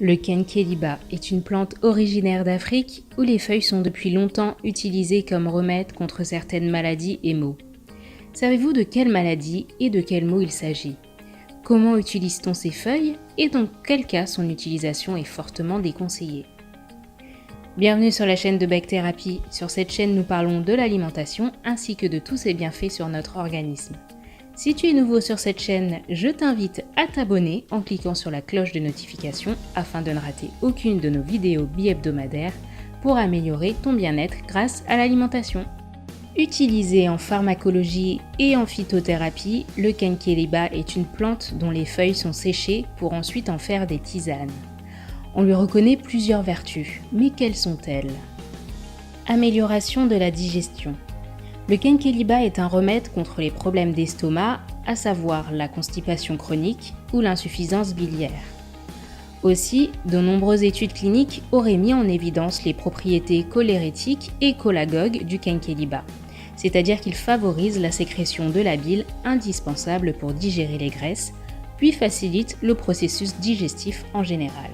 Le kenkeliba est une plante originaire d'Afrique où les feuilles sont depuis longtemps utilisées comme remède contre certaines maladies et maux. Savez-vous de quelle maladie et de quels maux il s'agit? Comment utilise-t-on ces feuilles et dans quel cas son utilisation est fortement déconseillée? Bienvenue sur la chaîne de Bec Thérapie. Sur cette chaîne, nous parlons de l'alimentation ainsi que de tous ses bienfaits sur notre organisme. Si tu es nouveau sur cette chaîne, je t'invite à t'abonner en cliquant sur la cloche de notification afin de ne rater aucune de nos vidéos bi-hebdomadaires pour améliorer ton bien-être grâce à l'alimentation. Utilisé en pharmacologie et en phytothérapie, le kenkeliba est une plante dont les feuilles sont séchées pour ensuite en faire des tisanes. On lui reconnaît plusieurs vertus, mais quelles sont-elles? Amélioration de la digestion. Le kenkeliba est un remède contre les problèmes d'estomac, à savoir la constipation chronique ou l'insuffisance biliaire. Aussi, de nombreuses études cliniques auraient mis en évidence les propriétés cholérétiques et cholagogues du kenkeliba, c'est-à-dire qu'il favorise la sécrétion de la bile indispensable pour digérer les graisses, puis facilite le processus digestif en général.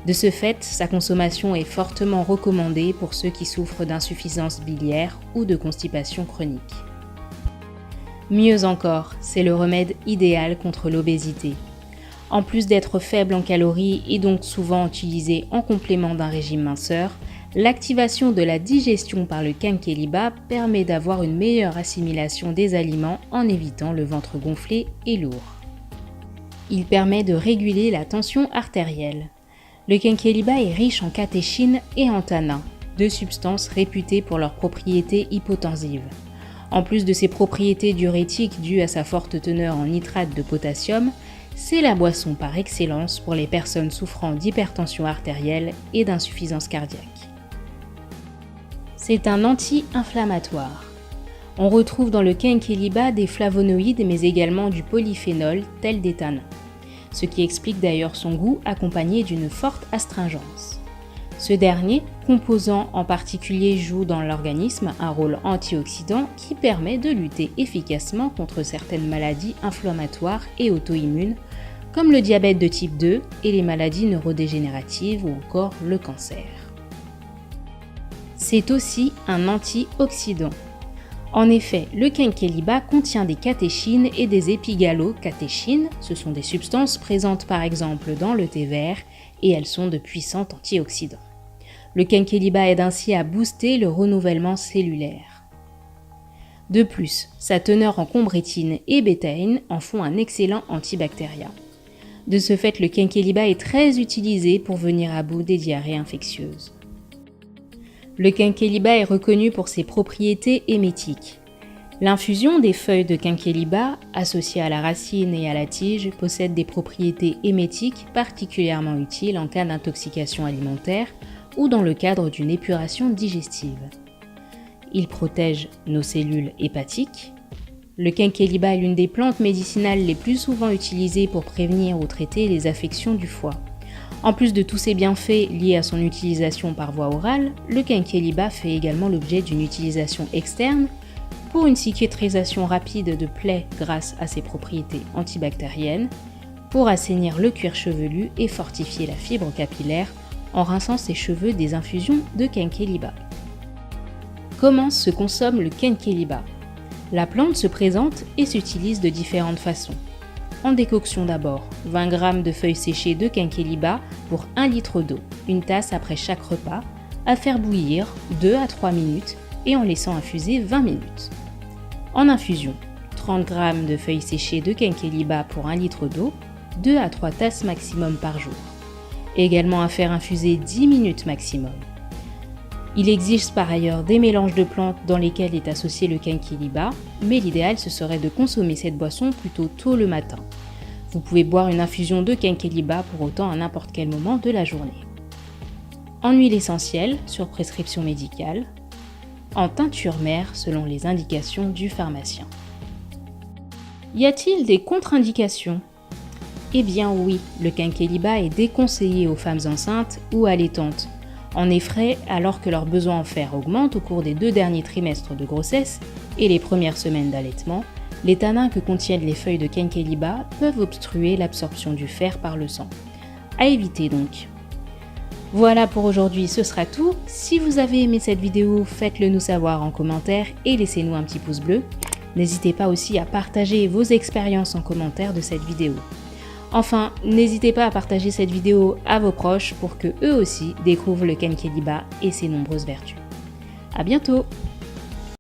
De ce fait, sa consommation est fortement recommandée pour ceux qui souffrent d'insuffisance biliaire ou de constipation chronique. Mieux encore, c'est le remède idéal contre l'obésité. En plus d'être faible en calories et donc souvent utilisé en complément d'un régime minceur, l'activation de la digestion par le kenkeliba permet d'avoir une meilleure assimilation des aliments en évitant le ventre gonflé et lourd. Il permet de réguler la tension artérielle. Le kenkeliba est riche en catéchine et en tanin, deux substances réputées pour leurs propriétés hypotensives. En plus de ses propriétés diurétiques dues à sa forte teneur en nitrate de potassium, c'est la boisson par excellence pour les personnes souffrant d'hypertension artérielle et d'insuffisance cardiaque. C'est un anti-inflammatoire. On retrouve dans le kenkeliba des flavonoïdes mais également du polyphénol tel des tanins, ce qui explique d'ailleurs son goût accompagné d'une forte astringence. Ce dernier composant en particulier joue dans l'organisme un rôle antioxydant qui permet de lutter efficacement contre certaines maladies inflammatoires et auto-immunes comme le diabète de type 2 et les maladies neurodégénératives ou encore le cancer. C'est aussi un antioxydant. En effet, le kenkeliba contient des catéchines et des épigalocatéchines, ce sont des substances présentes par exemple dans le thé vert et elles sont de puissants antioxydants. Le kenkeliba aide ainsi à booster le renouvellement cellulaire. De plus, sa teneur en combrétine et bétaïne en font un excellent antibactérien. De ce fait, le kenkeliba est très utilisé pour venir à bout des diarrhées infectieuses. Le kenkeliba est reconnu pour ses propriétés émétiques. L'infusion des feuilles de kenkeliba, associées à la racine et à la tige, possède des propriétés émétiques particulièrement utiles en cas d'intoxication alimentaire ou dans le cadre d'une épuration digestive. Il protège nos cellules hépatiques. Le kenkeliba est l'une des plantes médicinales les plus souvent utilisées pour prévenir ou traiter les affections du foie. En plus de tous ses bienfaits liés à son utilisation par voie orale, le kenkeliba fait également l'objet d'une utilisation externe pour une cicatrisation rapide de plaies grâce à ses propriétés antibactériennes, pour assainir le cuir chevelu et fortifier la fibre capillaire en rinçant ses cheveux des infusions de kenkeliba. Comment se consomme le kenkeliba? La plante se présente et s'utilise de différentes façons. En décoction d'abord, 20 g de feuilles séchées de kenkeliba pour 1 litre d'eau, une tasse après chaque repas, à faire bouillir 2 à 3 minutes et en laissant infuser 20 minutes. En infusion, 30 g de feuilles séchées de kenkeliba pour 1 litre d'eau, 2 à 3 tasses maximum par jour. Également à faire infuser 10 minutes maximum. Il existe par ailleurs des mélanges de plantes dans lesquels est associé le kenkeliba, mais l'idéal ce serait de consommer cette boisson plutôt tôt le matin. Vous pouvez boire une infusion de kenkeliba pour autant à n'importe quel moment de la journée. En huile essentielle, sur prescription médicale. En teinture mère, selon les indications du pharmacien. Y a-t-il des contre-indications? Eh bien oui, le kenkeliba est déconseillé aux femmes enceintes ou allaitantes. En effet, alors que leurs besoins en fer augmentent au cours des 2 derniers trimestres de grossesse et les premières semaines d'allaitement, les tanins que contiennent les feuilles de kenkeliba peuvent obstruer l'absorption du fer par le sang. À éviter donc. Voilà pour aujourd'hui, ce sera tout. Si vous avez aimé cette vidéo, faites-le nous savoir en commentaire et laissez-nous un petit pouce bleu. N'hésitez pas aussi à partager vos expériences en commentaire de cette vidéo. Enfin, n'hésitez pas à partager cette vidéo à vos proches pour que eux aussi découvrent le Kenkeliba et ses nombreuses vertus. À bientôt!